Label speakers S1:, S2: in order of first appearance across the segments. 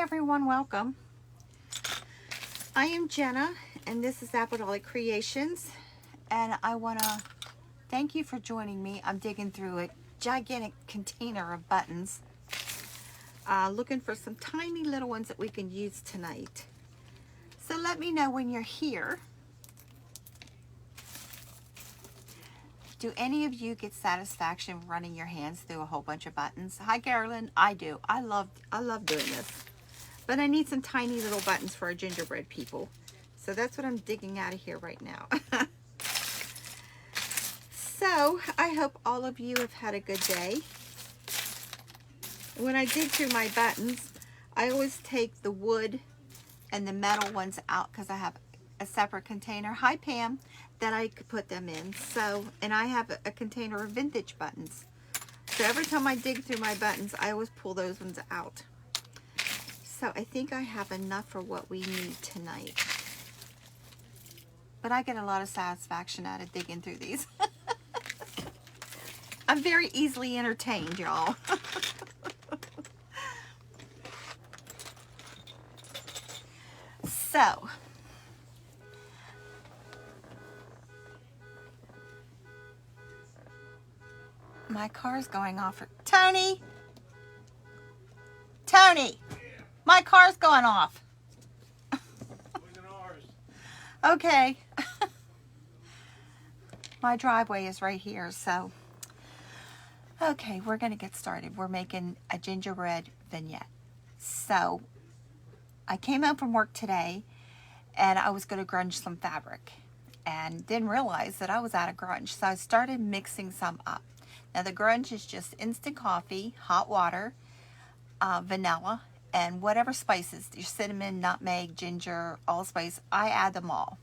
S1: everyone, welcome. I am Jenna and this is Apodolic Creations, and I want to thank you for joining me. I'm digging through a gigantic container of buttons, looking for some tiny little ones that we can use tonight. So let me know when you're here. Do any of you get satisfaction running your hands through a whole bunch of buttons? Hi, Carolyn. I do. I love doing this. But I need some tiny little buttons for our gingerbread people. So that's what I'm digging out of here right now. So I hope all of you have had a good day. When I dig through my buttons, I always take the wood and the metal ones out because I have a separate container. Hi, Pam. That I could put them in. So, and I have a container of vintage buttons. So every time I dig through my buttons, I always pull those ones out. So I think I have enough for what we need tonight. But I get a lot of satisfaction out of digging through these. I'm very easily entertained, y'all. So, my car's going off. Tony! Tony! My car's going off. Okay. My driveway is right here, so. Okay, we're going to get started. We're making a gingerbread vignette. So, I came home from work today, and I was going to grunge some fabric. And didn't realize that I was out of grunge, so I started mixing some up. Now, the grunge is just instant coffee, hot water, vanilla, and whatever spices, your cinnamon, nutmeg, ginger, allspice, I add them all.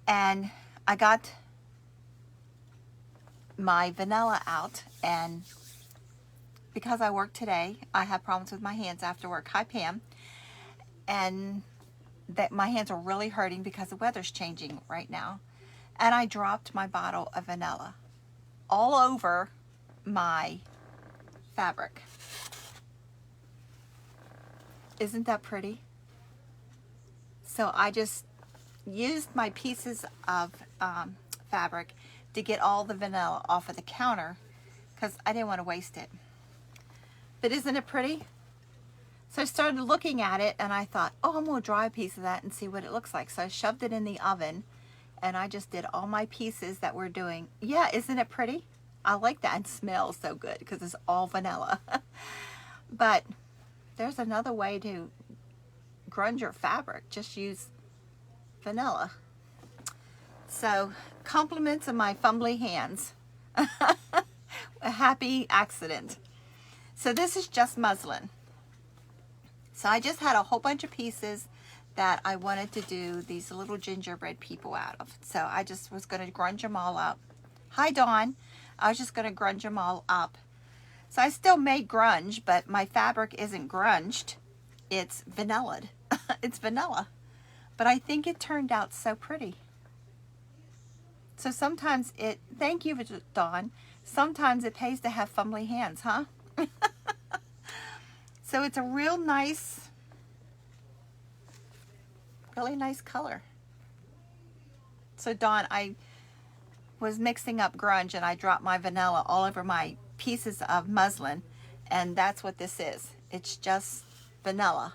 S1: And I got my vanilla out, and because I work today, I have problems with my hands after work. Hi, Pam. And that my hands are really hurting because the weather's changing right now. And I dropped my bottle of vanilla all over my fabric. Isn't that pretty? So I just used my pieces of fabric to get all the vanilla off of the counter because I didn't want to waste it. But isn't it pretty? So I started looking at it and I thought, oh, I'm going to dry a piece of that and see what it looks like. So I shoved it in the oven and I just did all my pieces that we're doing. Yeah, isn't it pretty? I like that. It smells so good because it's all vanilla. But there's another way to grunge your fabric. Just use vanilla. So, compliments of my fumbly hands. A happy accident. So this is just muslin. So I just had a whole bunch of pieces that I wanted to do these little gingerbread people out of. So I just was going to grunge them all up. Hi, Dawn. I was just going to grunge them all up. So I still made grunge, but my fabric isn't grunged. It's vanillaed. It's vanilla. But I think it turned out so pretty. So sometimes it, thank you, Dawn. Sometimes it pays to have fumbly hands, huh? So it's a real nice, really nice color. So Dawn, I was mixing up grunge and I dropped my vanilla all over my pieces of muslin, and that's what this is. It's just vanilla,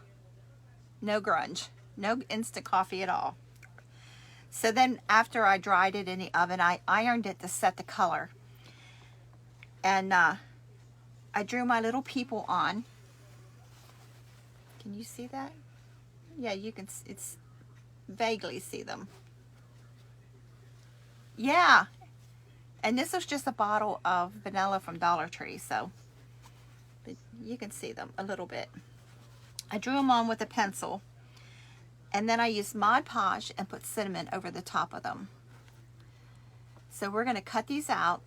S1: no grunge, no instant coffee at all. So then after I dried it in the oven, I ironed it to set the color, and I drew my little people on. Can you see that? Yeah, you can. It's vaguely see them. Yeah. And this was just a bottle of vanilla from Dollar Tree, so you can see them a little bit. I drew them on with a pencil, and then I used Mod Podge and put cinnamon over the top of them. So we're going to cut these out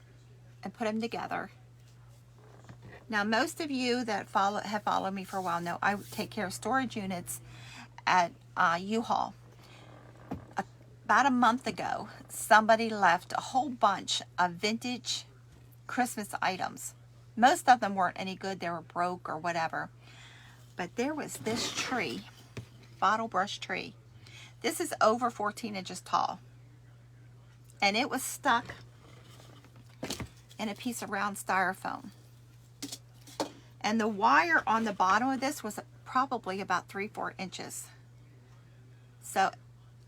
S1: and put them together. Now, most of you that have followed me for a while know I take care of storage units at U-Haul. About a month ago, somebody left a whole bunch of vintage Christmas items. Most of them weren't any good. They were broke or whatever. But there was this tree, bottle brush tree. This is over 14 inches tall. And it was stuck in a piece of round styrofoam. And the wire on the bottom of this was probably about 3-4 inches. So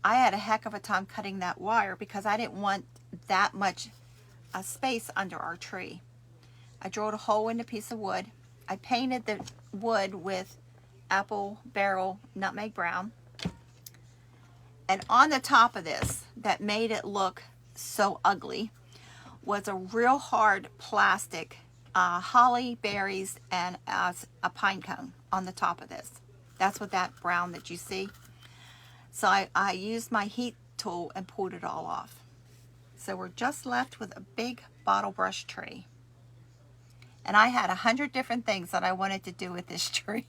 S1: I had a heck of a time cutting that wire because I didn't want that much space under our tree. I drilled a hole in a piece of wood. I painted the wood with apple barrel nutmeg brown. And on the top of this, that made it look so ugly, was a real hard plastic holly berries and a pine cone on the top of this. That's what that brown that you see. So I used my heat tool and pulled it all off. So we're just left with a big bottle brush tree. And I had 100 different things that I wanted to do with this tree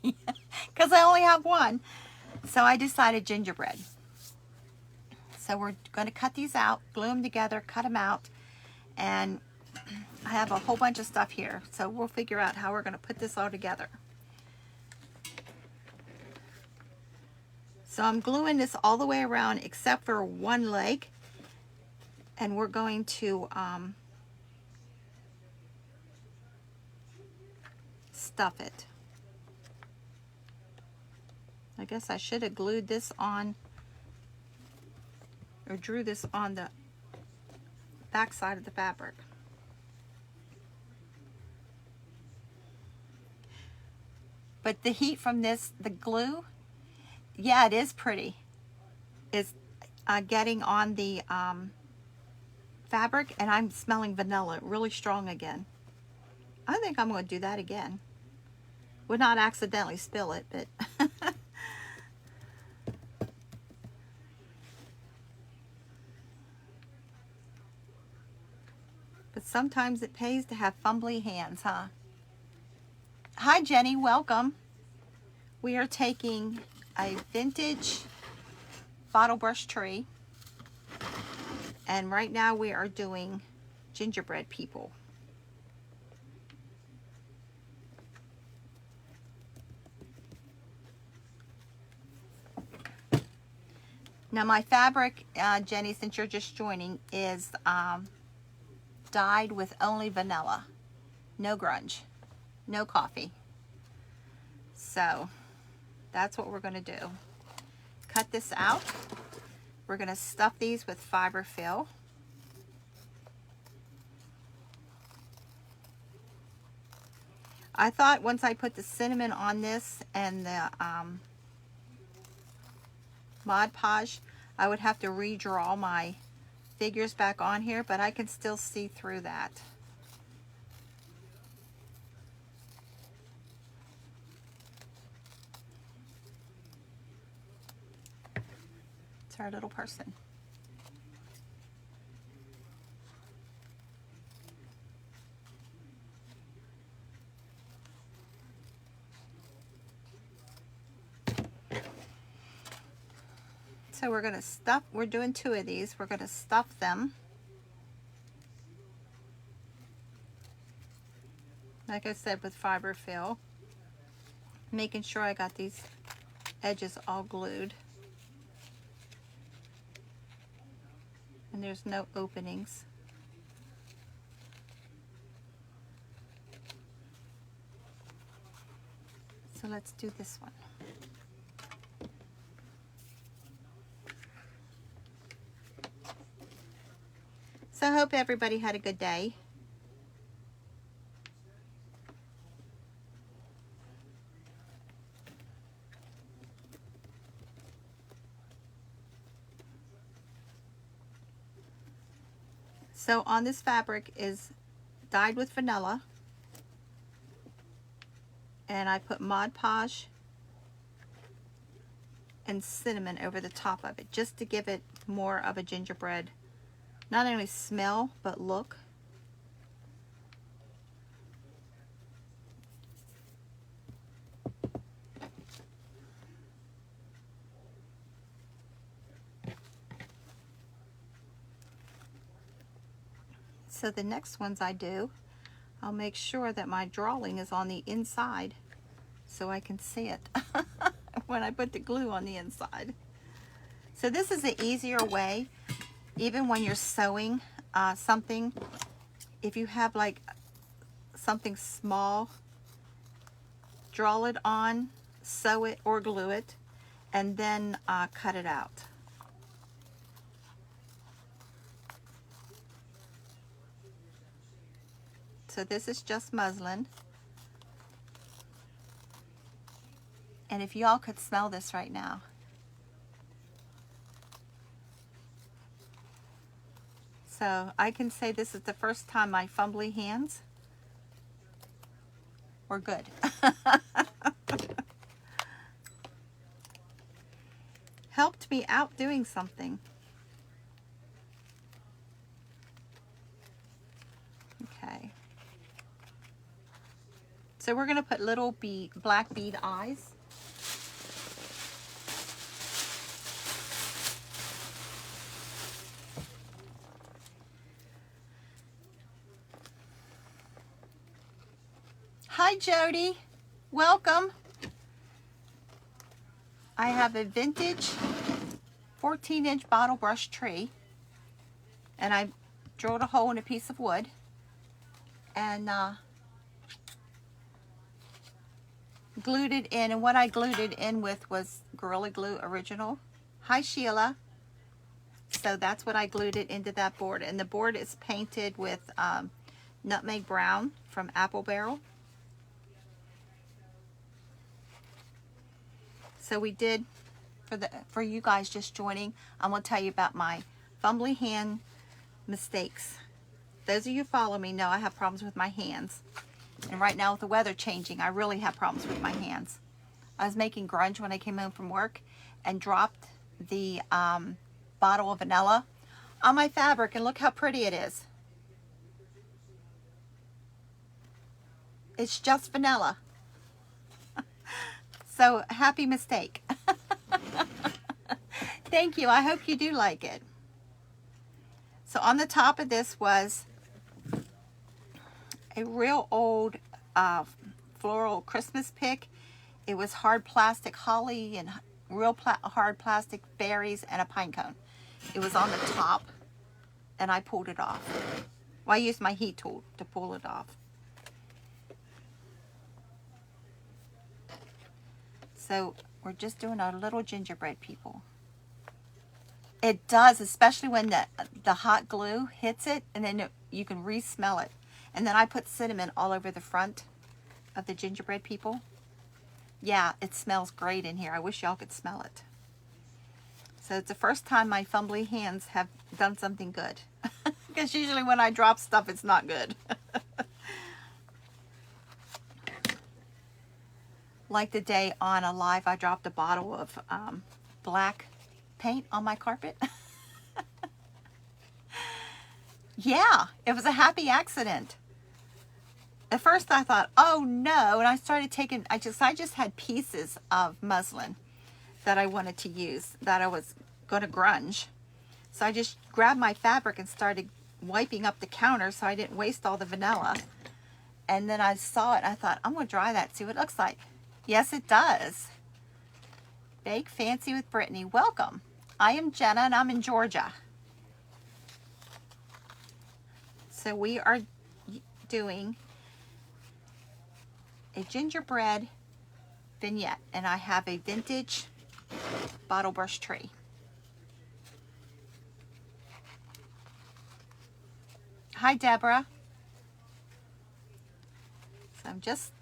S1: because I only have one. So I decided gingerbread. So we're going to cut these out, glue them together, cut them out, and I have a whole bunch of stuff here. So we'll figure out how we're going to put this all together. So I'm gluing this all the way around except for one leg, and we're going to stuff it. I guess I should have glued this on, or drew this on the back side of the fabric. But the heat from this, the glue, yeah, it is pretty. It's getting on the fabric, and I'm smelling vanilla really strong again. I think I'm going to do that again. Would not accidentally spill it, but but sometimes it pays to have fumbly hands, huh? Hi Jenny, welcome. We are taking a vintage bottle brush tree, and right now we are doing gingerbread people. Now my fabric, Jenny, since you're just joining, is dyed with only vanilla. No grunge, no coffee. So that's what we're going to do. Cut this out. We're going to stuff these with fiber fill. I thought once I put the cinnamon on this and the Mod Podge, I would have to redraw my figures back on here, but I can still see through that. It's our little person. So we're going to stuff, we're doing 2 of these. We're going to stuff them. Like I said, with fiber fill. Making sure I got these edges all glued. And there's no openings. So let's do this one. So I hope everybody had a good day. So on this fabric is dyed with vanilla, and I put Mod Podge and cinnamon over the top of it just to give it more of a gingerbread, not only smell but look. So the next ones I do, I'll make sure that my drawing is on the inside so I can see it when I put the glue on the inside. So this is an easier way, even when you're sewing something. If you have like something small, draw it on, sew it or glue it, and then cut it out. So this is just muslin. And if y'all could smell this right now. So I can say this is the first time my fumbly hands were good. Helped me out doing something. Okay. So we're going to put little black bead eyes. Hi Jody, welcome. I have a vintage 14-inch bottle brush tree, and I drilled a hole in a piece of wood and glued it in, and what I glued it in with was Gorilla Glue Original. Hi Sheila. So that's what I glued it into that board, and the board is painted with nutmeg brown from Apple Barrel. So we did, for you guys just joining, I'm going to tell you about my fumbly hand mistakes. Those of you who follow me know I have problems with my hands. And right now with the weather changing, I really have problems with my hands. I was making grunge when I came home from work and dropped the bottle of vanilla on my fabric, and look how pretty it is. It's just vanilla. So, happy mistake. Thank you. I hope you do like it. So, on the top of this was a real old floral Christmas pick. It was hard plastic holly and real hard plastic berries and a pine cone. It was on the top, and I pulled it off. Well, I used my heat tool to pull it off. So we're just doing our little gingerbread people. It does, especially when the hot glue hits it, and then you can re-smell it. And then I put cinnamon all over the front of the gingerbread people. Yeah, it smells great in here. I wish y'all could smell it. So it's the first time my fumbly hands have done something good. Because usually when I drop stuff, it's not good. Like the day on a live, I dropped a bottle of black paint on my carpet. Yeah, it was a happy accident. At first I thought, oh no, and I started taking, I just had pieces of muslin that I wanted to use, that I was going to grunge. So I just grabbed my fabric and started wiping up the counter so I didn't waste all the vanilla. And then I saw it and I thought, I'm going to dry that, see what it looks like. Yes, it does. Bake Fancy with Brittany. Welcome. I am Jenna and I'm in Georgia. So we are doing a gingerbread vignette, and I have a vintage bottle brush tree. Hi, Deborah. So I'm just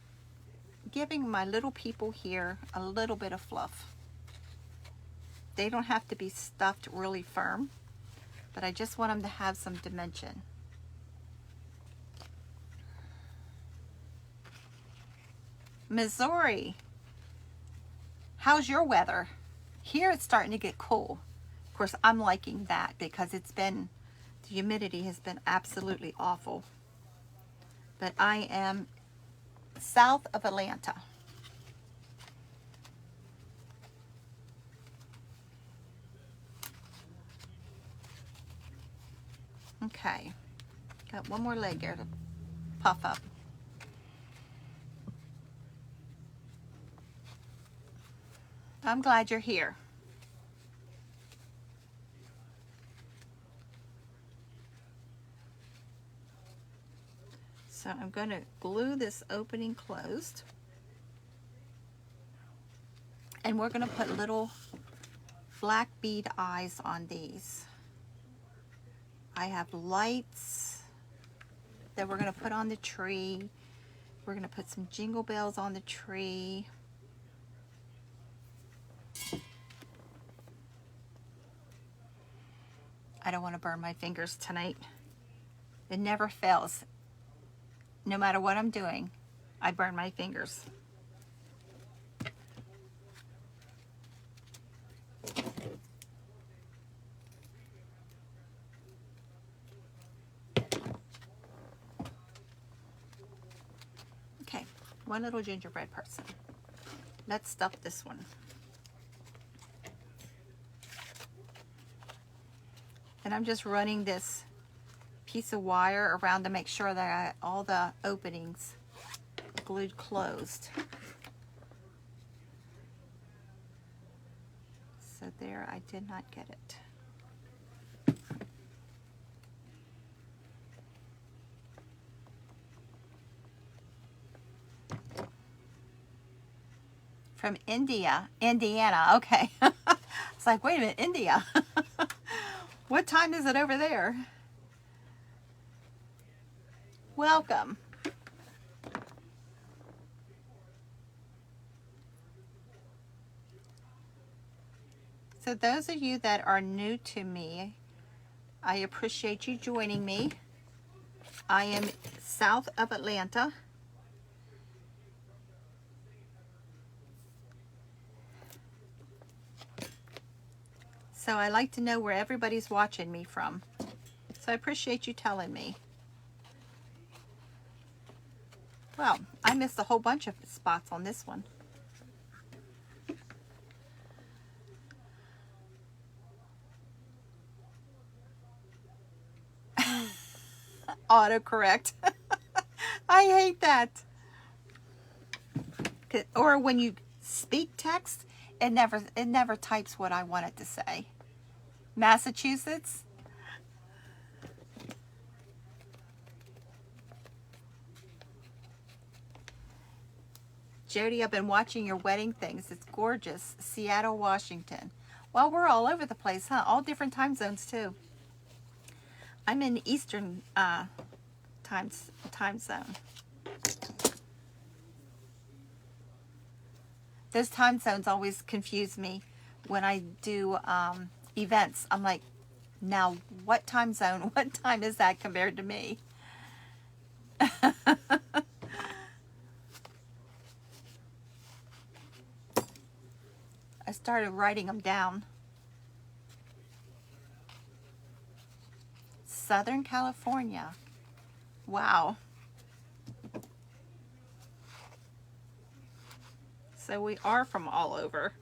S1: giving my little people here a little bit of fluff. They don't have to be stuffed really firm, but I just want them to have some dimension. Missouri, how's your weather? Here it's starting to get cool. Of course, I'm liking that because the humidity has been absolutely awful. But I am south of Atlanta. Okay, got one more leg here to puff up. I'm glad you're here. So I'm going to glue this opening closed. And we're going to put little black bead eyes on these. I have lights that we're going to put on the tree. We're going to put some jingle bells on the tree. I don't want to burn my fingers tonight. It never fails. No matter what I'm doing, I burn my fingers. Okay, one little gingerbread person. Let's stuff this one. And I'm just running this piece of wire around to make sure that I got all the openings glued closed. So there, I did not get it. From Indiana, okay. It's like, wait a minute, India. What time is it over there? Welcome. So those of you that are new to me, I appreciate you joining me. I am south of Atlanta. So I like to know where everybody's watching me from. So I appreciate you telling me. Well, I missed a whole bunch of spots on this one. Autocorrect. I hate that. Or when you speak text, it never types what I want it to say. Massachusetts. Jody, I've been watching your wedding things. It's gorgeous. Seattle, Washington. Well, we're all over the place, huh? All different time zones too. I'm in Eastern time zone. Those time zones always confuse me when I do events. I'm like, now what time zone? What time is that compared to me? I started writing them down. Southern California. Wow. So we are from all over.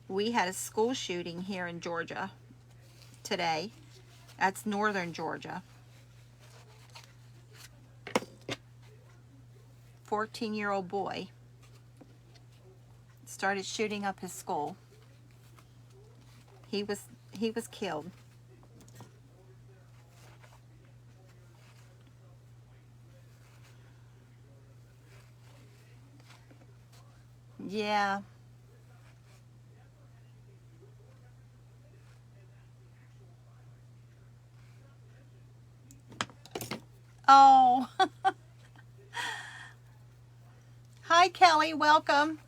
S1: We had a school shooting here in Georgia today. That's northern Georgia. 14-year-old boy started shooting up his school. He was killed. Yeah. Oh. Hi, Kelly. Welcome.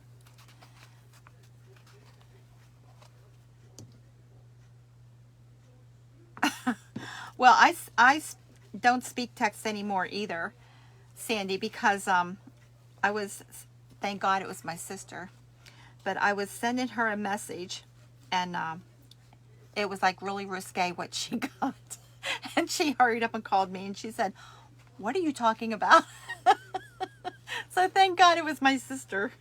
S1: Well, I don't speak text anymore either, Sandy, because I was, thank God it was my sister, but I was sending her a message, and it was like really risque what she got. And she hurried up and called me, and she said, "What are you talking about?" So thank God it was my sister.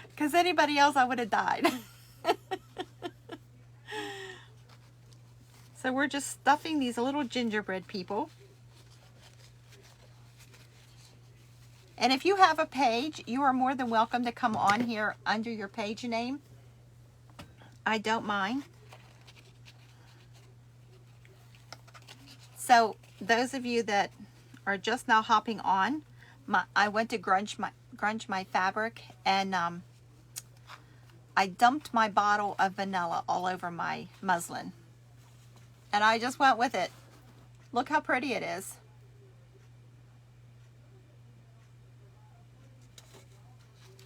S1: Because anybody else, I would have died. So we're just stuffing these little gingerbread people. And if you have a page, you are more than welcome to come on here under your page name. I don't mind. So those of you that are just now hopping on, I went to grunge my fabric, and I dumped my bottle of vanilla all over my muslin. And I just went with it. Look how pretty it is.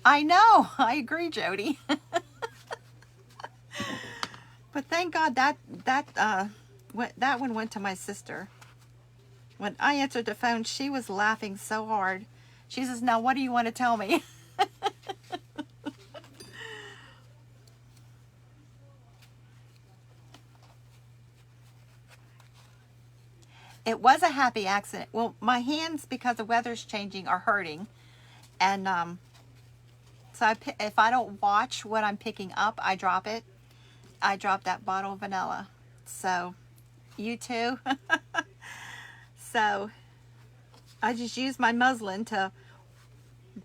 S1: I know, I agree, Jody. But thank God that one went to my sister. When I answered the phone, she was laughing so hard. She says, "Now what do you want to tell me?" It was a happy accident. Well, my hands, because the weather's changing, are hurting. And so if I don't watch what I'm picking up, I drop it. I dropped that bottle of vanilla. So, you too. So, I just used my muslin to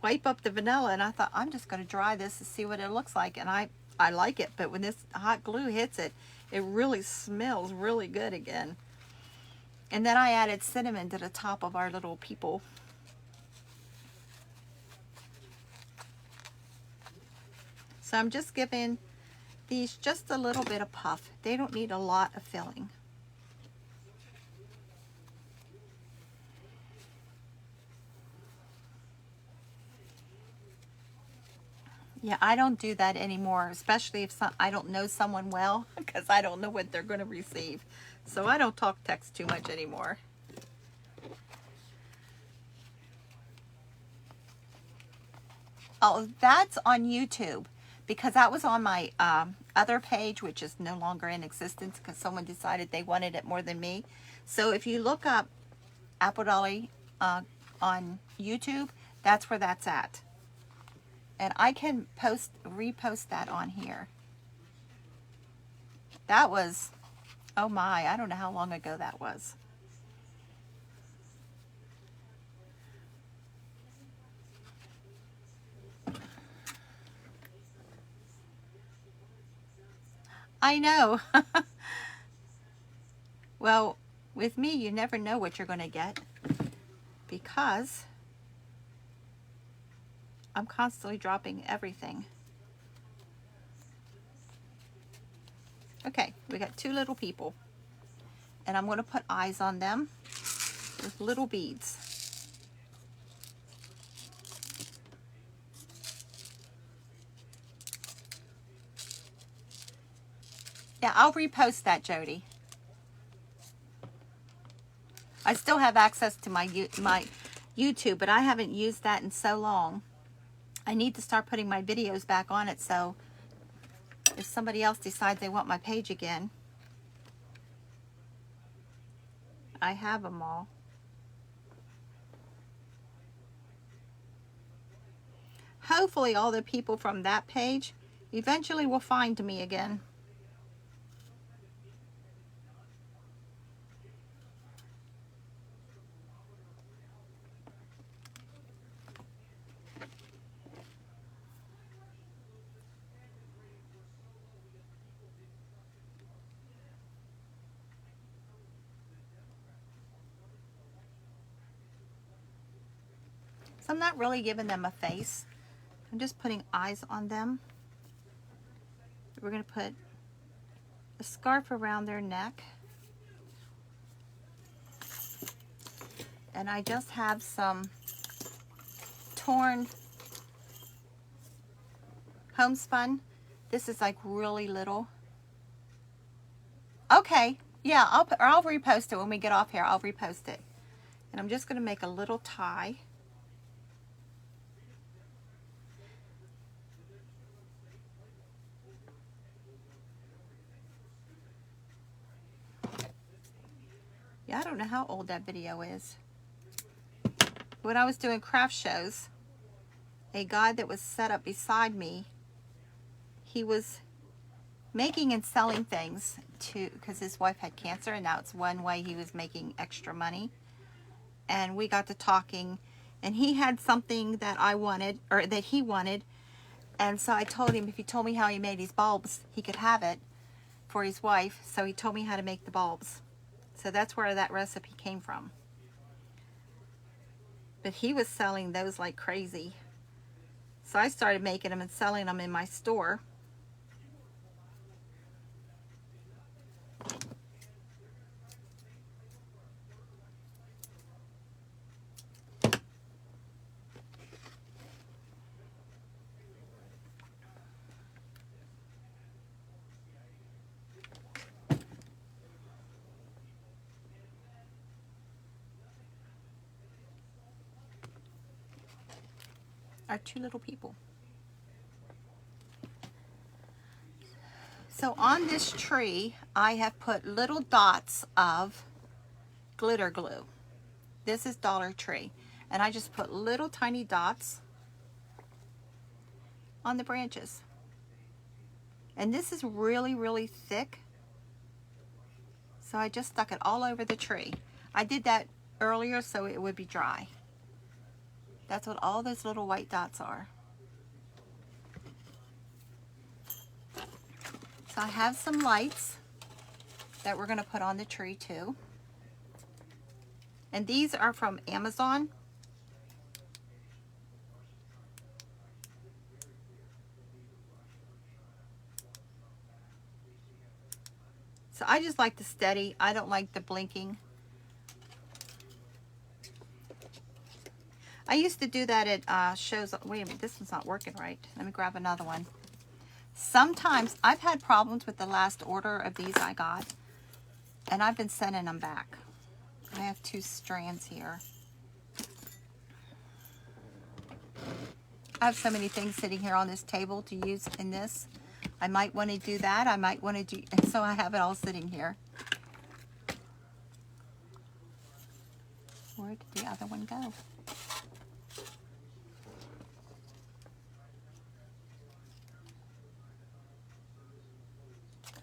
S1: wipe up the vanilla, and I thought, I'm just going to dry this to see what it looks like. And I like it, but when this hot glue hits it, it really smells really good again. And then I added cinnamon to the top of our little people. So I'm just giving these just a little bit of puff. They don't need a lot of filling. Yeah, I don't do that anymore, especially if I don't know someone well, because I don't know what they're going to receive. So I don't talk text too much anymore. Oh, that's on YouTube, because that was on my other page, which is no longer in existence because someone decided they wanted it more than me. So if you look up Apple Dolly on YouTube, that's where that's at. And I can repost that on here. That was, oh my, I don't know how long ago that was. I know. Well, with me, you never know what you're going to get, because I'm constantly dropping everything. Okay, we got two little people, and I'm going to put eyes on them with little beads. Yeah, I'll repost that, Jody. I still have access to my YouTube, but I haven't used that in so long. I need to start putting my videos back on it, so if somebody else decides they want my page again, I have them all. Hopefully all the people from that page eventually will find me again. So I'm not really giving them a face. I'm just putting eyes on them. We're going to put a scarf around their neck. And I just have some torn homespun. This is like really little. Okay, yeah, I'll repost it when we get off here. I'll repost it. And I'm just going to make a little tie. Yeah, I don't know how old that video is. When I was doing craft shows, a guy that was set up beside me, he was making and selling things because his wife had cancer, and now it's one way he was making extra money. And we got to talking, And he had something that I wanted, or that he wanted. And so I told him if he told me how he made his bulbs, he could have it for his wife. So he told me how to make the bulbs. So that's where that recipe came from. But he was selling those like crazy. So I started making them and selling them in my store. Our two little people. So on this tree, I have put little dots of glitter glue. This is Dollar Tree. And I just put little tiny dots on the branches. And this is really, really thick. So I just stuck it all over the tree. I did that earlier so it would be dry. That's what all those little white dots are. So I have some lights that we're going to put on the tree too. And these are from Amazon. So I just like the steady. I don't like the blinking. I used to do that at shows. Wait a minute, this one's not working right. Let me grab another one. Sometimes I've had problems with the last order of these I got, and I've been sending them back. I have 2 strands here. I have so many things sitting here on this table to use in this. I might want to do that. I might want to do, and so I have it all sitting here. Where did the other one go?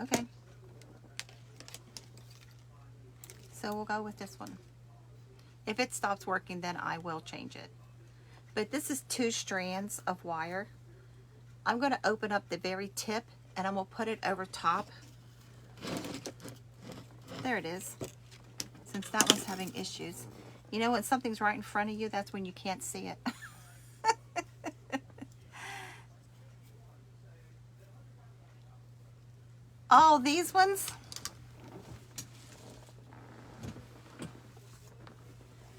S1: Okay. So we'll go with this one. If it stops working, then I will change it. But this is 2 strands of wire. I'm going to open up the very tip and I'm going to put it over top. There it is. Since that one's having issues. You know when something's right in front of you, that's when you can't see it. Oh, these ones.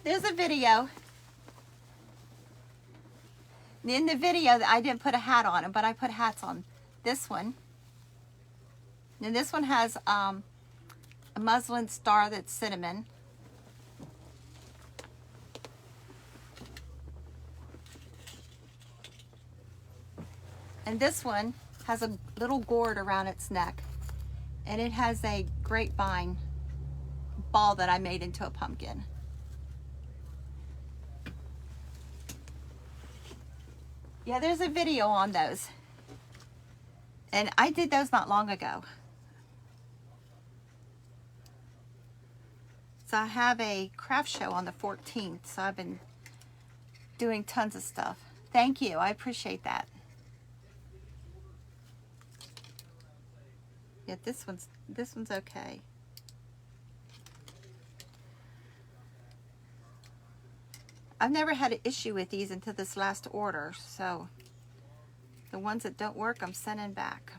S1: There's a video. In the video, I didn't put a hat on it, but I put hats on this one. And this one has a muslin star that's cinnamon. And this one has a little gourd around its neck. And it has a grapevine ball that I made into a pumpkin. Yeah, there's a video on those. And I did those not long ago. So I have a craft show on the 14th. So I've been doing tons of stuff. Thank you. I appreciate that. Yeah, this one's okay. I've never had an issue with these until this last order, so the ones that don't work, I'm sending back.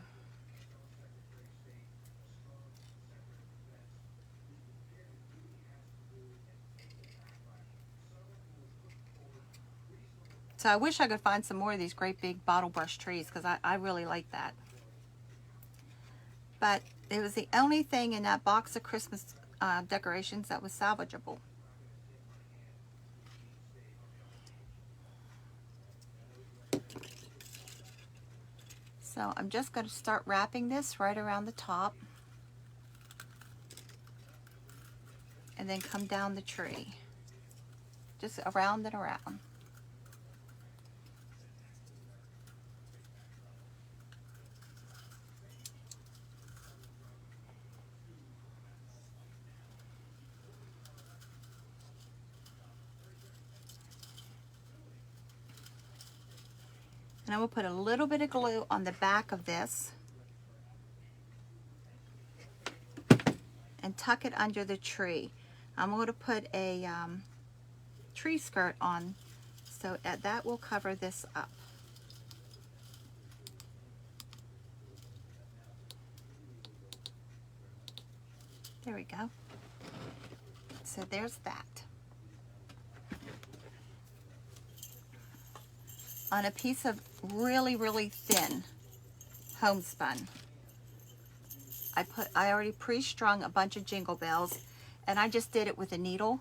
S1: So I wish I could find some more of these great big bottle brush trees because I really like that. But it was the only thing in that box of Christmas decorations that was salvageable. So I'm just going to start wrapping this right around the top. And then come down the tree. Just around and around. And I will put a little bit of glue on the back of this and tuck it under the tree. I'm going to put a tree skirt on so that will cover this up. There we go. So there's that. On a piece of really, really thin homespun. I already pre-strung a bunch of jingle bells, and I just did it with a needle.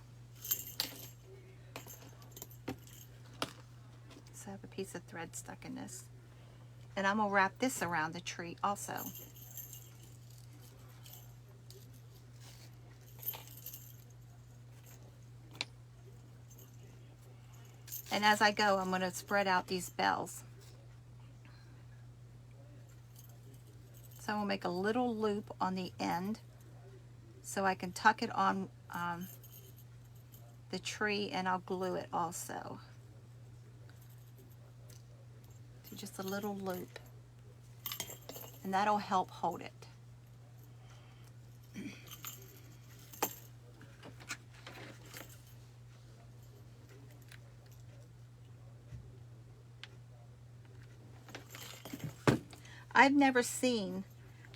S1: So I have a piece of thread stuck in this. And I'm gonna wrap this around the tree also. And as I go, I'm gonna spread out these bells. So I'm gonna make a little loop on the end so I can tuck it on the tree, and I'll glue it also. So just a little loop, and that'll help hold it. I've never seen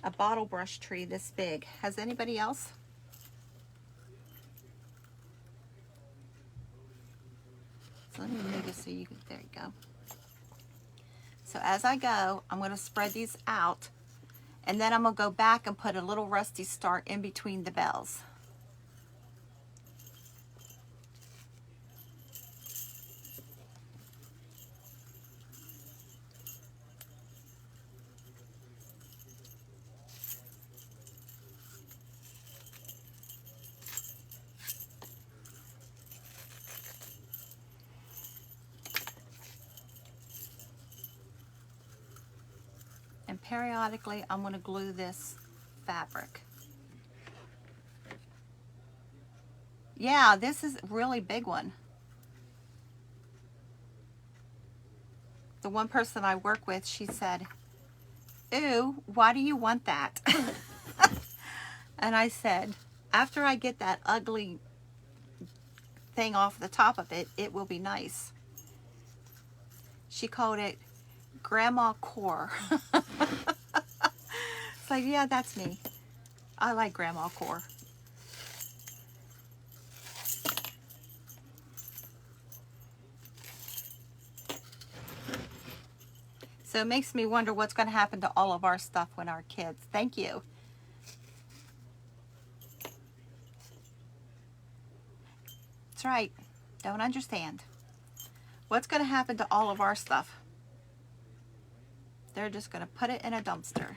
S1: a bottle brush tree this big. Has anybody else? So let me move this so you can, there you go. So as I go, I'm going to spread these out, and then I'm going to go back and put a little rusty start in between the bells. And periodically, I'm going to glue this fabric. Yeah, this is a really big one. The one person I work with, she said, "Ew, why do you want that?" And I said, after I get that ugly thing off the top of it, it will be nice. She called it Grandma Core. It's like, yeah, that's me. I like Grandma Core. So it makes me wonder what's going to happen to all of our stuff when our kids. Thank you. That's right. Don't understand. What's going to happen to all of our stuff? They're just going to put it in a dumpster.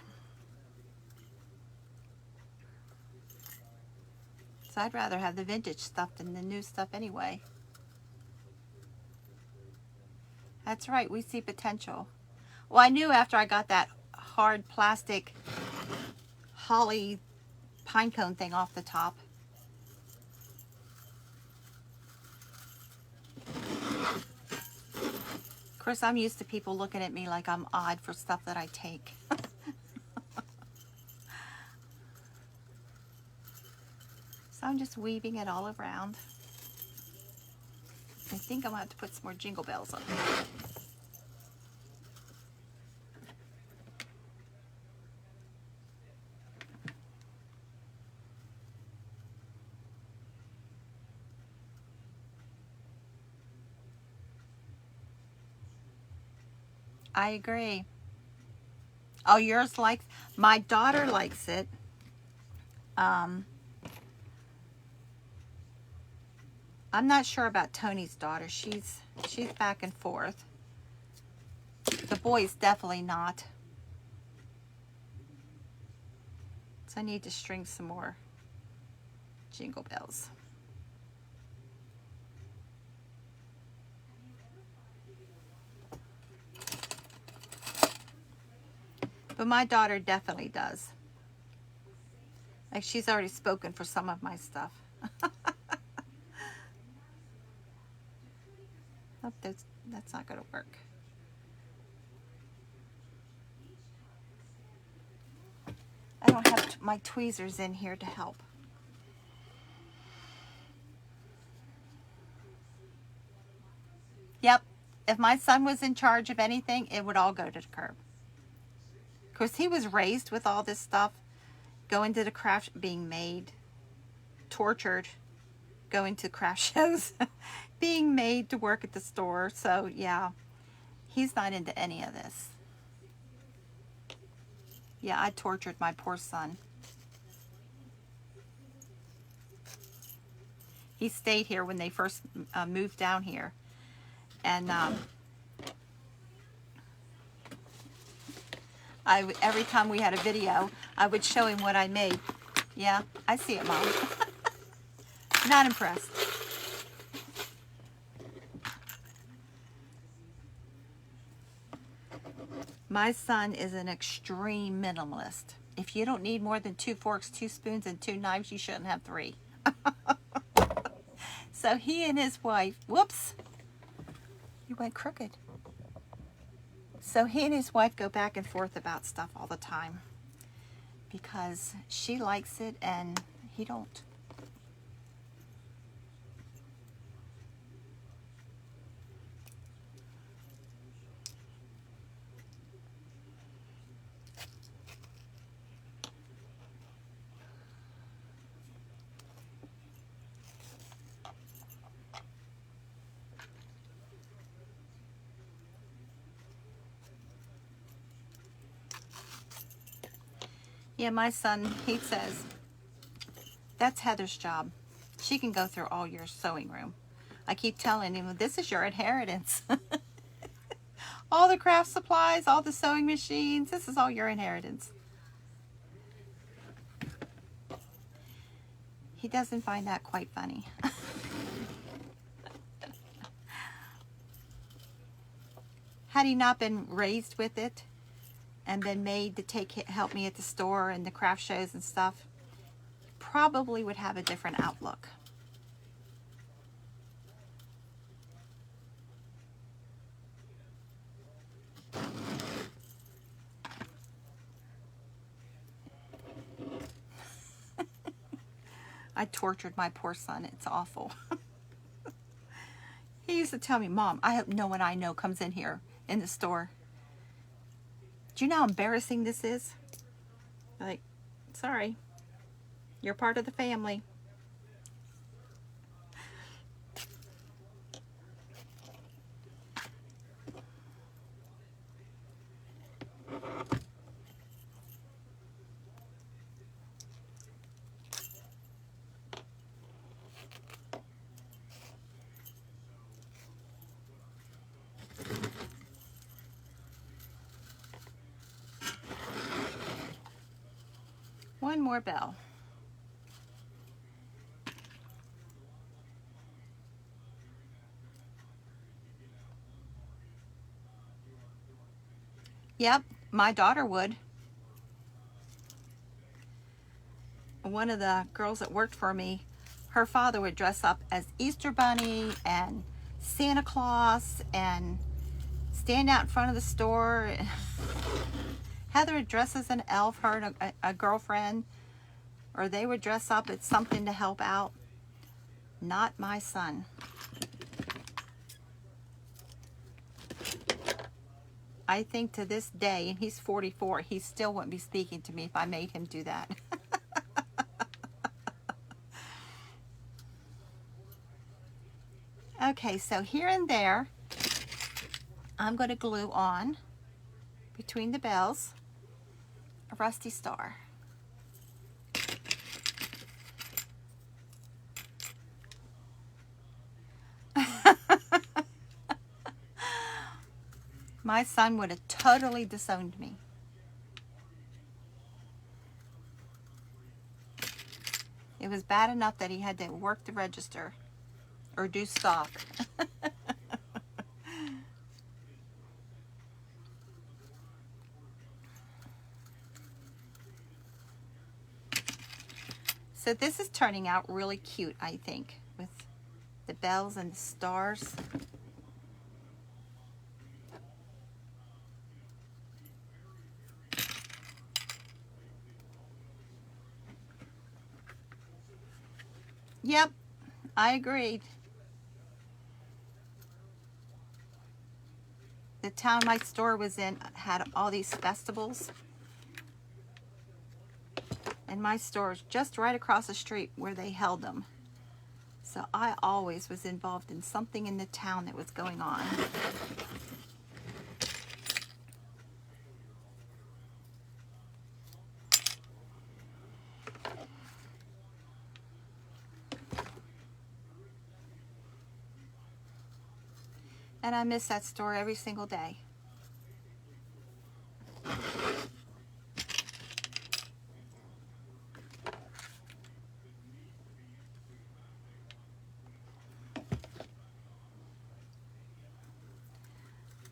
S1: So I'd rather have the vintage stuff than the new stuff anyway. That's right. We see potential. Well, I knew after I got that hard plastic holly pine cone thing off the top. Of course, I'm used to people looking at me like I'm odd for stuff that I take. So I'm just weaving it all around. I think I'm going to have to put some more jingle bells on. I agree. Oh, yours likes, my daughter likes it. I'm not sure about Tony's daughter. She's back and forth. The boys definitely not. So I need to string some more jingle bells. But my daughter definitely does. Like, she's already spoken for some of my stuff. Oh, that's not going to work. I don't have my tweezers in here to help. Yep, if my son was in charge of anything, it would all go to the curb. Of course, he was raised with all this stuff, going to the craft, being made, tortured, going to craft shows, being made to work at the store. So yeah, he's not into any of this. Yeah, I tortured my poor son. He stayed here when they first moved down here. And every time we had a video, I would show him what I made. Yeah, I see it, Mom. Not impressed. My son is an extreme minimalist. If you don't need more than 2 forks, 2 spoons, and 2 knives, you shouldn't have 3. So he and his wife, whoops, you went crooked. So he and his wife go back and forth about stuff all the time because she likes it and he don't. Yeah, my son, he says, that's Heather's job. She can go through all your sewing room. I keep telling him, this is your inheritance. All the craft supplies, all the sewing machines, this is all your inheritance. He doesn't find that quite funny. Had he not been raised with it and been made to help me at the store and the craft shows and stuff, probably would have a different outlook. I tortured my poor son. It's awful. He used to tell me, Mom, I hope no one I know comes in here in the store. Do you know how embarrassing this is? Like, sorry. You're part of the family. One more bell. Yep, my daughter would. One of the girls that worked for me, her father would dress up as Easter Bunny and Santa Claus and stand out in front of the store. Heather would dress as an elf, her and a girlfriend, or they would dress up as something to help out. Not my son. I think to this day, and he's 44, he still wouldn't be speaking to me if I made him do that. Okay, so here and there, I'm going to glue on between the bells a rusty star. My son would have totally disowned me. It was bad enough that he had to work the register or do stock. So this is turning out really cute, I think, with the bells and the stars. Yep, I agreed. The town my store was in had all these festivals, and my store is just right across the street where they held them. So I always was involved in something in the town that was going on. And I miss that store every single day.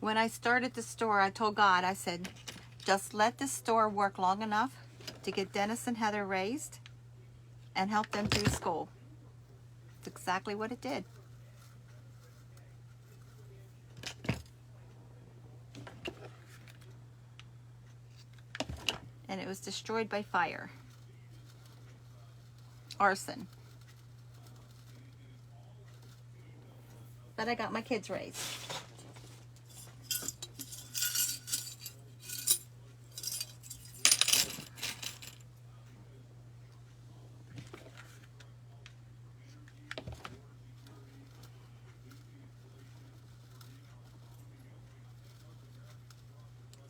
S1: When I started the store, I told God, I said, just let this store work long enough to get Dennis and Heather raised and help them through school. It's exactly what it did. And it was destroyed by fire. Arson. But I got my kids raised.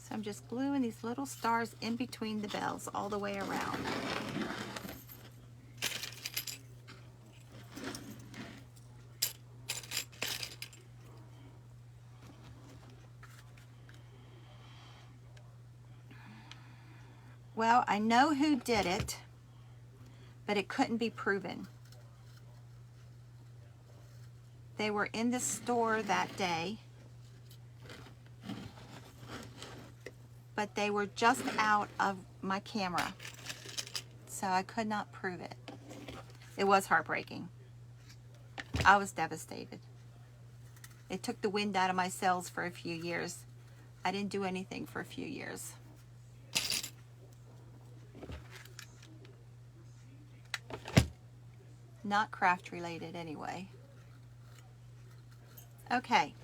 S1: So I'm just gluing these little stars in between the bells all the way around. Well, I know who did it, but it couldn't be proven. They were in the store that day, but they were just out of my camera, so I could not prove it. It was heartbreaking. I was devastated. It took the wind out of my sails for a few years. I didn't do anything for a few years. Not craft related anyway. Okay.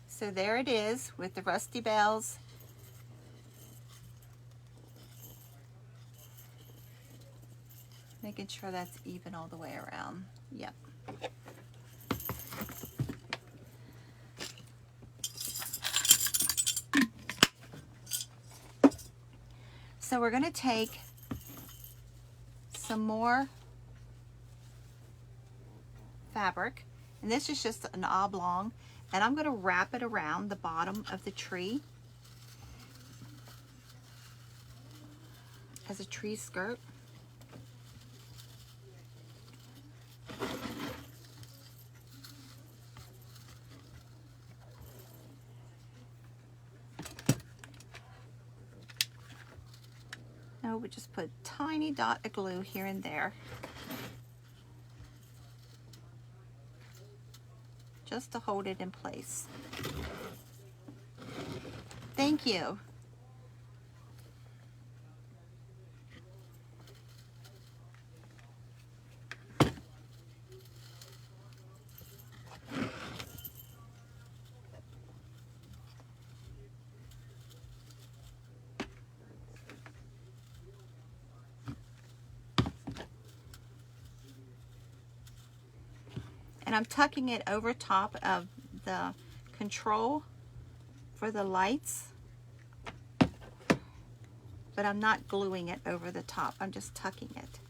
S1: So there it is with the rusty bells. Making sure that's even all the way around. Yep. So we're going to take some more fabric, and this is just an oblong, and I'm going to wrap it around the bottom of the tree as a tree skirt. Now we just put a tiny dot of glue here and there, just to hold it in place. Thank you. And I'm tucking it over top of the control for the lights, but I'm not gluing it over the top. I'm just tucking it.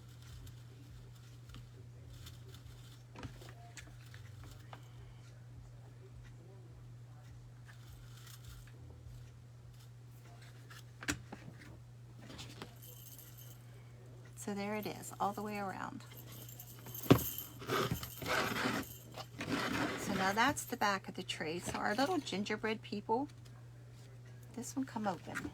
S1: So there it is, all the way around. So now that's the back of the tree. So our little gingerbread people, this one come open.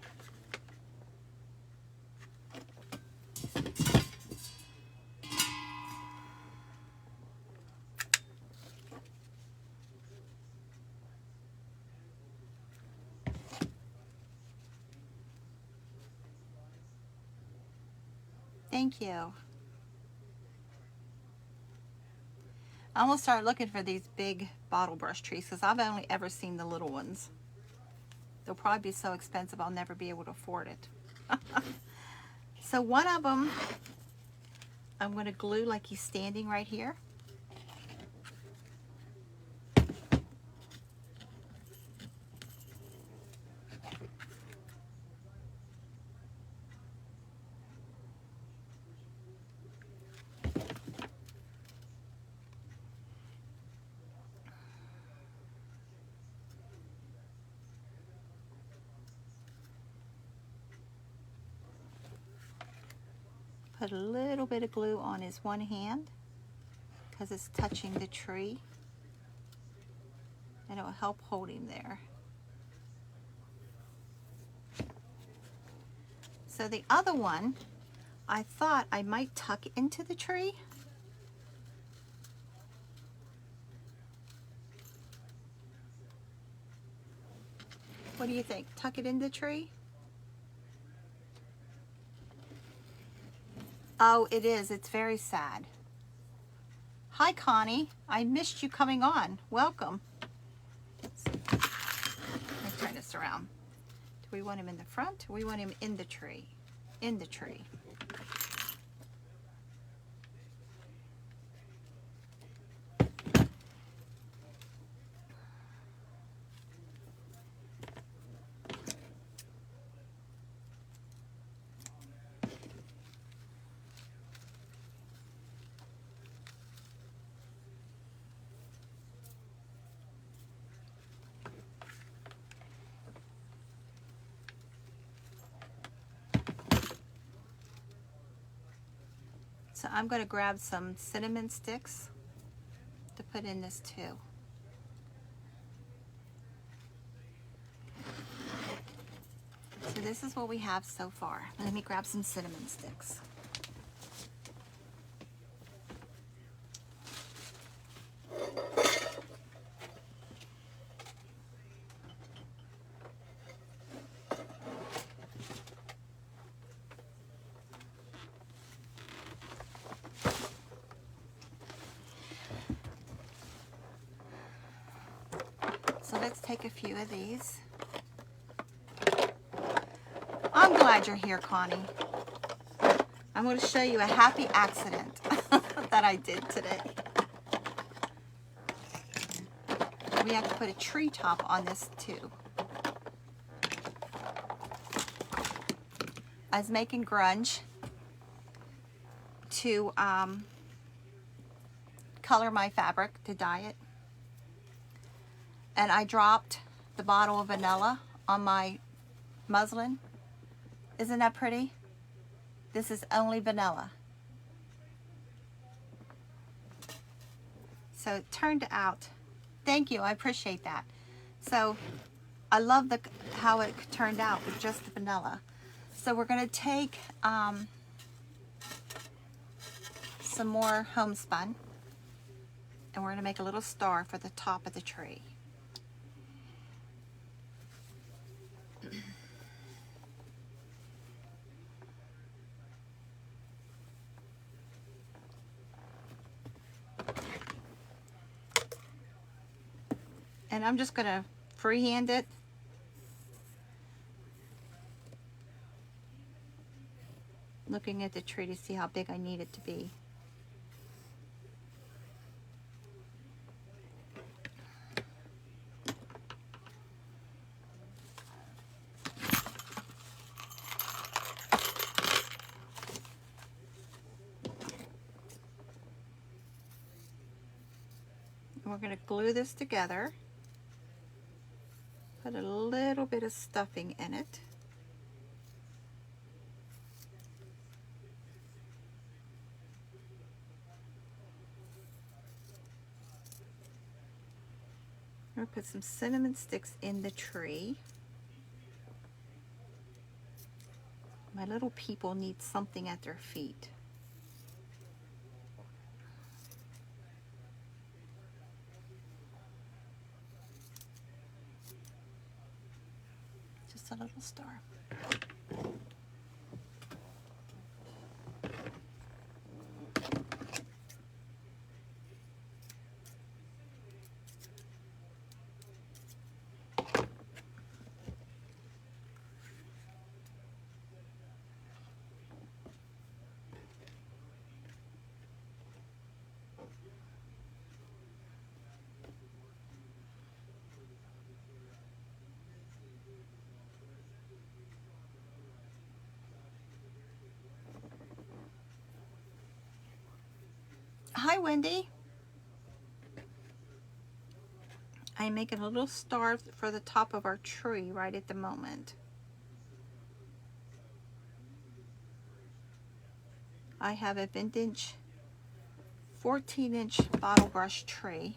S1: Thank you. I'm gonna start looking for these big bottle brush trees because I've only ever seen the little ones. They'll probably be so expensive I'll never be able to afford it. So one of them I'm going to glue like he's standing right here. Put a little bit of glue on his one hand because it's touching the tree, and it will help hold him there. So the other one, I thought I might tuck into the tree. What do you think? Tuck it in the tree? Oh, it is. It's very sad. Hi, Connie. I missed you coming on. Welcome. Let me turn this around. Do we want him in the front or we want him in the tree? In the tree. So I'm going to grab some cinnamon sticks to put in this too. So this is what we have so far. Let me grab some cinnamon sticks. So let's take a few of these. I'm glad you're here, Connie. I'm going to show you a happy accident that I did today. We have to put a tree top on this too. I was making grunge to color my fabric, to dye it. And I dropped the bottle of vanilla on my muslin. Isn't that pretty? This is only vanilla. So it turned out, thank you, I appreciate that. So I love how it turned out with just the vanilla. So we're gonna take some more homespun, and we're gonna make a little star for the top of the tree. And I'm just gonna freehand it. Looking at the tree to see how big I need it to be. And we're gonna glue this together. Put a little bit of stuffing in it. We'll put some cinnamon sticks in the tree. My little people need something at their feet. Just a little star. Hi, Wendy. I'm making a little star for the top of our tree right at the moment. I have a vintage 14-inch bottle brush tree.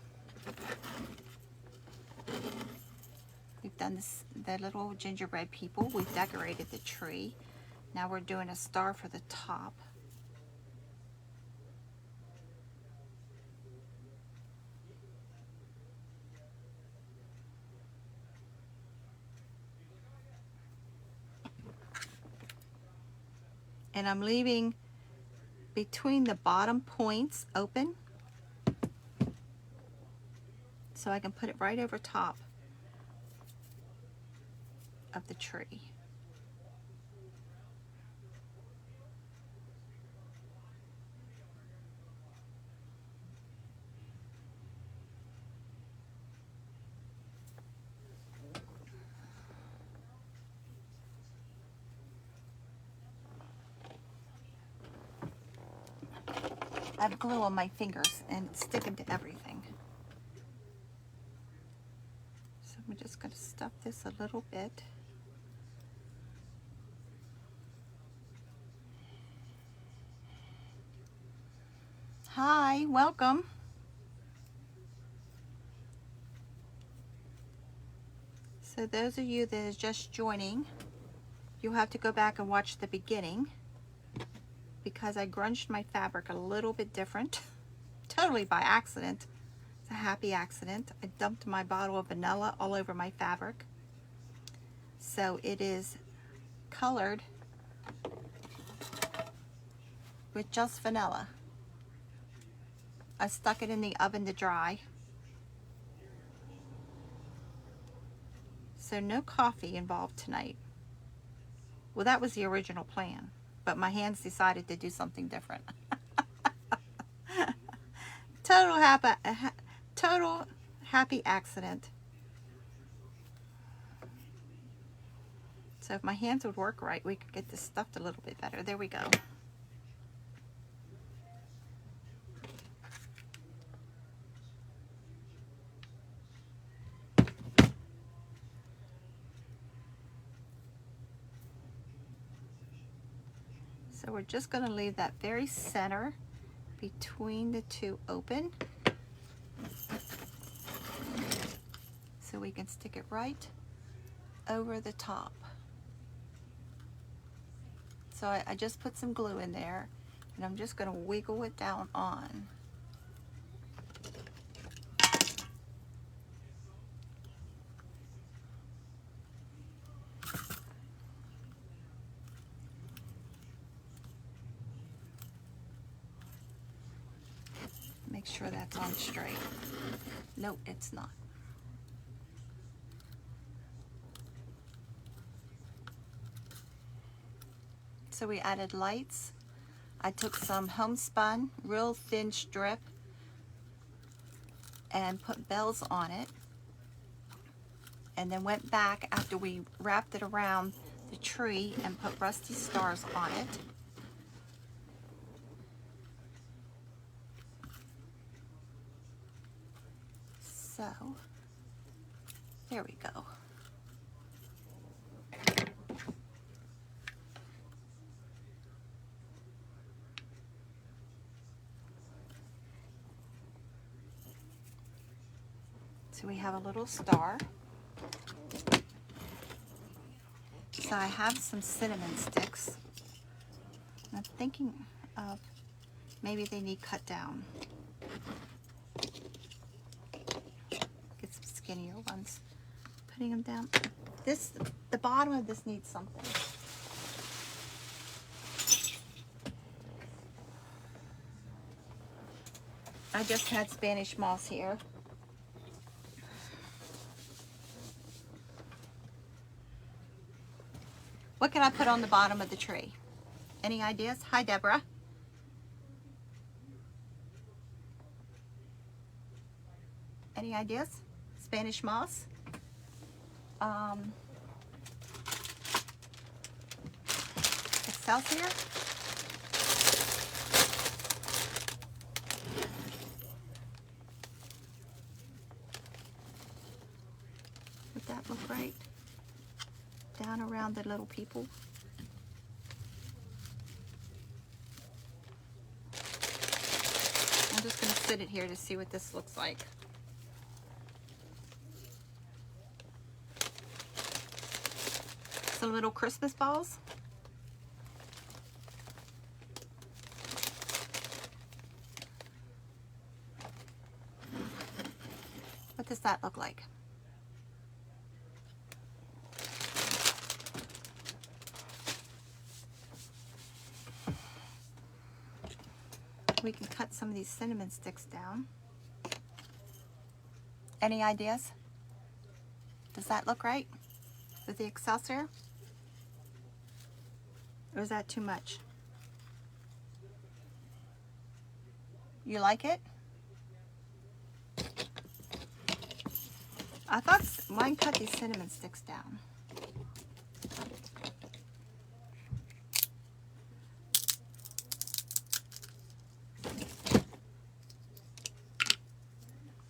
S1: We've done this, the little gingerbread people. We've decorated the tree. Now we're doing a star for the top. And I'm leaving between the bottom points open so I can put it right over top of the tree. I have glue on my fingers and it's sticking to everything. So I'm just going to stuff this a little bit. Hi, welcome. So those of you that are just joining, you'll have to go back and watch the beginning because I grunged my fabric a little bit different, totally by accident. It's a happy accident. I dumped my bottle of vanilla all over my fabric. So it is colored with just vanilla. I stuck it in the oven to dry. So no coffee involved tonight. Well, that was the original plan, but my hands decided to do something different. Total happy accident. So if my hands would work right, we could get this stuffed a little bit better. There we go. So we're just going to leave that very center between the two open so we can stick it right over the top. So I just put some glue in there and I'm just going to wiggle it down on. Make sure that's on straight. Nope, it's not. So we added lights. I took some homespun, real thin strip, and put bells on it. And then went back after we wrapped it around the tree and put rusty stars on it. So, there we go. So we have a little star. So I have some cinnamon sticks. I'm thinking of maybe they need cut down. Get some skinnier ones. Putting them down. The bottom of this needs something. I just had Spanish moss here. What can I put on the bottom of the tree? Any ideas? Hi, Deborah. Any ideas? Spanish moss. Excelsior. Would that look right? Down around the little people. I'm just going to sit it here to see what this looks like. Some little Christmas balls. What does that look like? We can cut some of these cinnamon sticks down. Any ideas? Does that look right with the Excelsior? Or is that too much? You like it? I thought mine cut these cinnamon sticks down.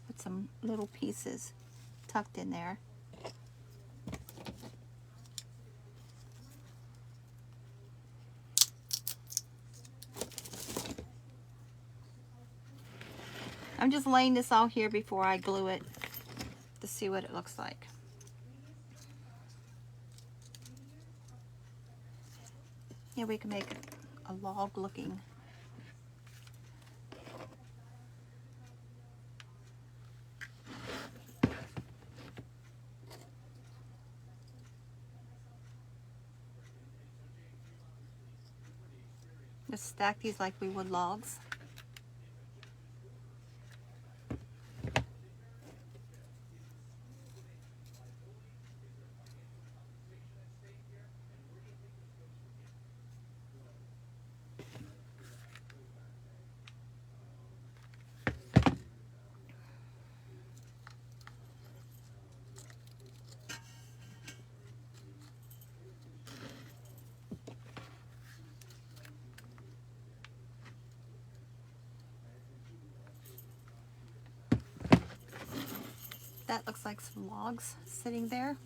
S1: Put some little pieces tucked in there. I'm just laying this all here before I glue it to see what it looks like. Yeah, we can make a log looking. Just stack these like we would logs. That looks like some logs sitting there.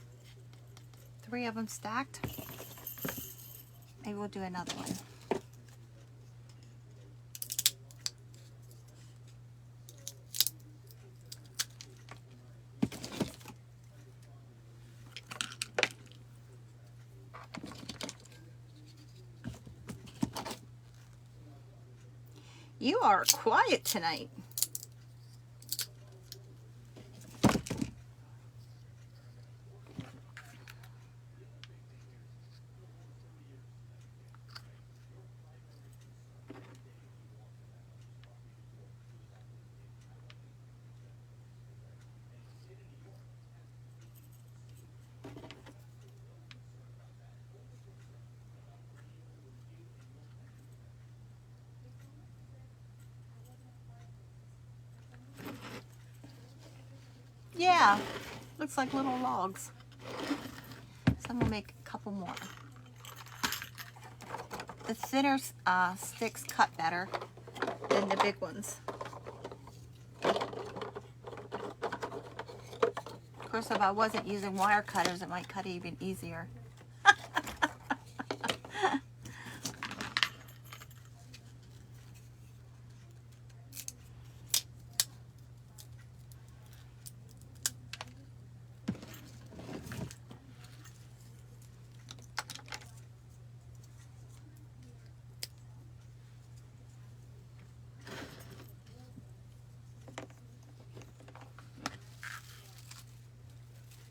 S1: 3 of them stacked. Maybe we'll do another one. You are quiet tonight. Yeah, looks like little logs. So I'm gonna make a couple more. The thinner sticks cut better than the big ones. Of course, if I wasn't using wire cutters, it might cut even easier.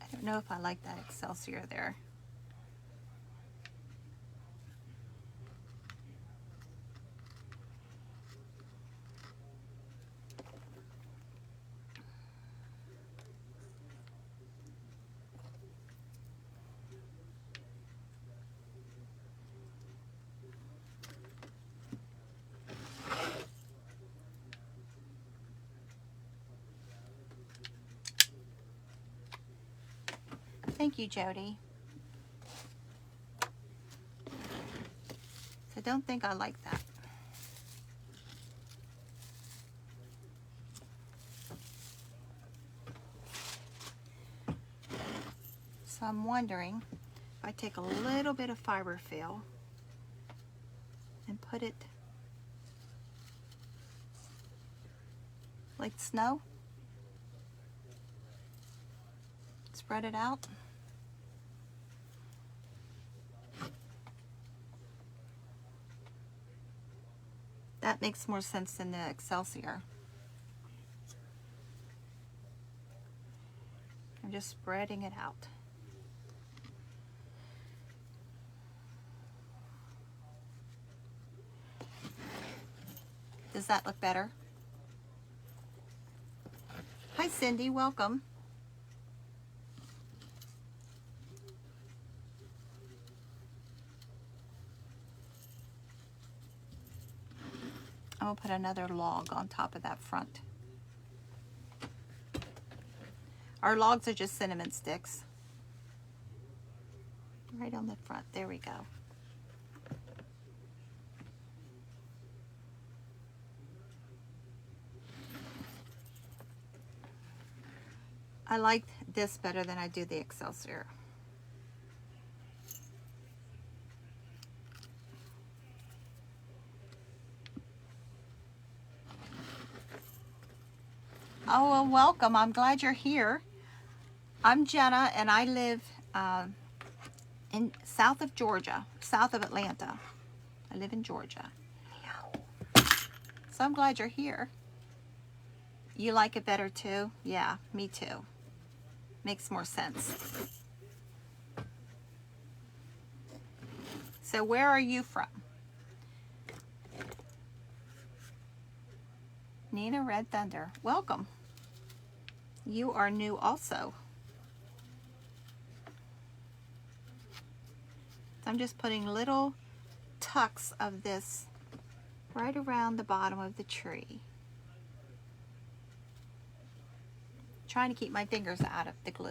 S1: I don't know if I like that Excelsior there. Thank you, Jody. So don't think I like that. So I'm wondering if I take a little bit of fiber fill and put it like snow, spread it out. That makes more sense than the Excelsior. I'm just spreading it out. Does that look better? Hi Cindy, welcome. I'll put another log on top of that front. Our logs are just cinnamon sticks. Right on the front, there we go. I like this better than I do the Excelsior. Oh, well, welcome. I'm glad you're here. I'm Jenna, and I live in south of Georgia, south of Atlanta. I live in Georgia. So I'm glad you're here. You like it better too? Yeah, me too. Makes more sense. So where are you from? Nina Red Thunder, welcome. You are new also. So I'm just putting little tucks of this right around the bottom of the tree. Trying to keep my fingers out of the glue.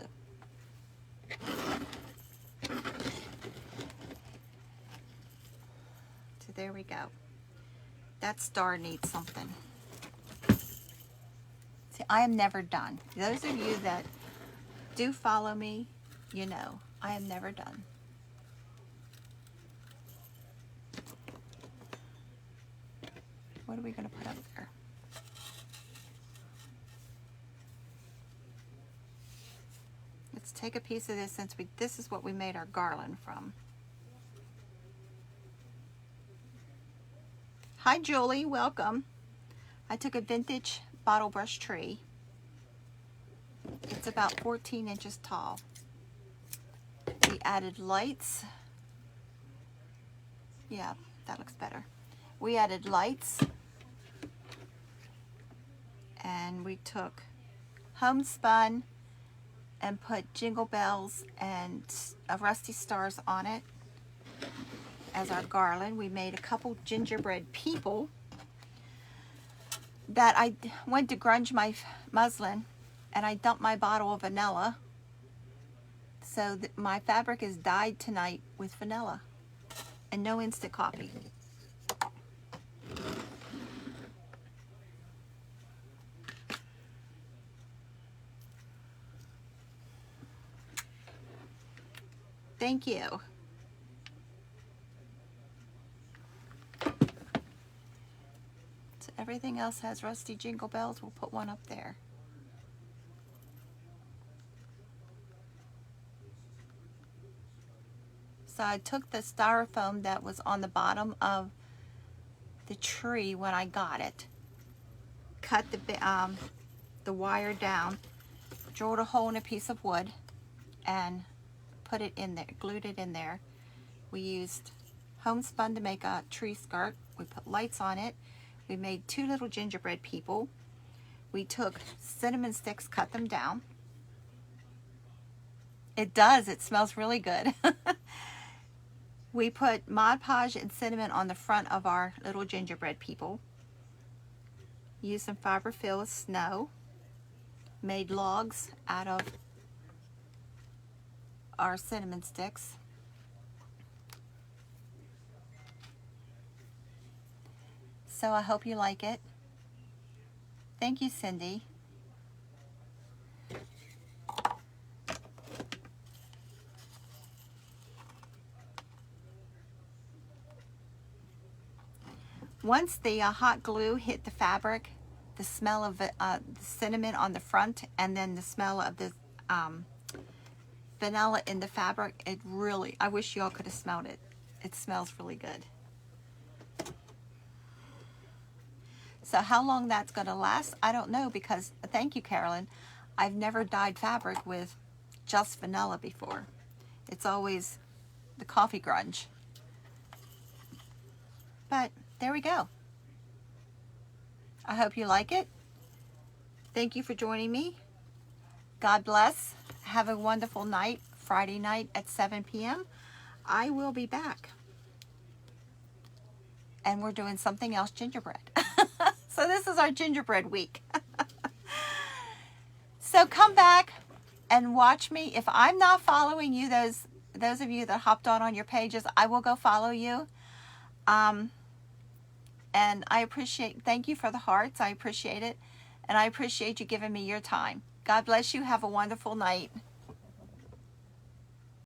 S1: So there we go. That star needs something. See, I am never done. Those of you that do follow me, you know, I am never done. What are we going to put up there? Let's take a piece of this since this is what we made our garland from. Hi Julie, welcome. I took a vintage bottle brush tree. It's about 14 inches tall. We added lights. Yeah, that looks better. We added lights. And we took homespun and put jingle bells and rusty stars on it as our garland. We made a couple gingerbread people that I went to grunge my muslin and I dumped my bottle of vanilla. So that my fabric is dyed tonight with vanilla and no instant coffee. Thank you. So everything else has rusty jingle bells. We'll put one up there. So I took the styrofoam that was on the bottom of the tree when I got it, cut the wire down, drilled a hole in a piece of wood, and put it in there, glued it in there. We used homespun to make a tree skirt. We put lights on it. We made two little gingerbread people. We took cinnamon sticks, cut them down. It does, it smells really good. We put Mod Podge and cinnamon on the front of our little gingerbread people. Used some fiber fill with snow. Made logs out of our cinnamon sticks. So I hope you like it. Thank you, Cindy. Once the hot glue hit the fabric, the smell of the cinnamon on the front and then the smell of the vanilla in the fabric, it really, I wish y'all could have smelled it. It smells really good. So how long that's going to last, I don't know, because, thank you, Carolyn, I've never dyed fabric with just vanilla before. It's always the coffee grunge. But there we go. I hope you like it. Thank you for joining me. God bless. Have a wonderful night, Friday night at 7 p.m. I will be back. And we're doing something else gingerbread. So this is our gingerbread week. So come back and watch me. If I'm not following you, those of you that hopped on your pages, I will go follow you. And I appreciate, thank you for the hearts. I appreciate it. And I appreciate you giving me your time. God bless you. Have a wonderful night.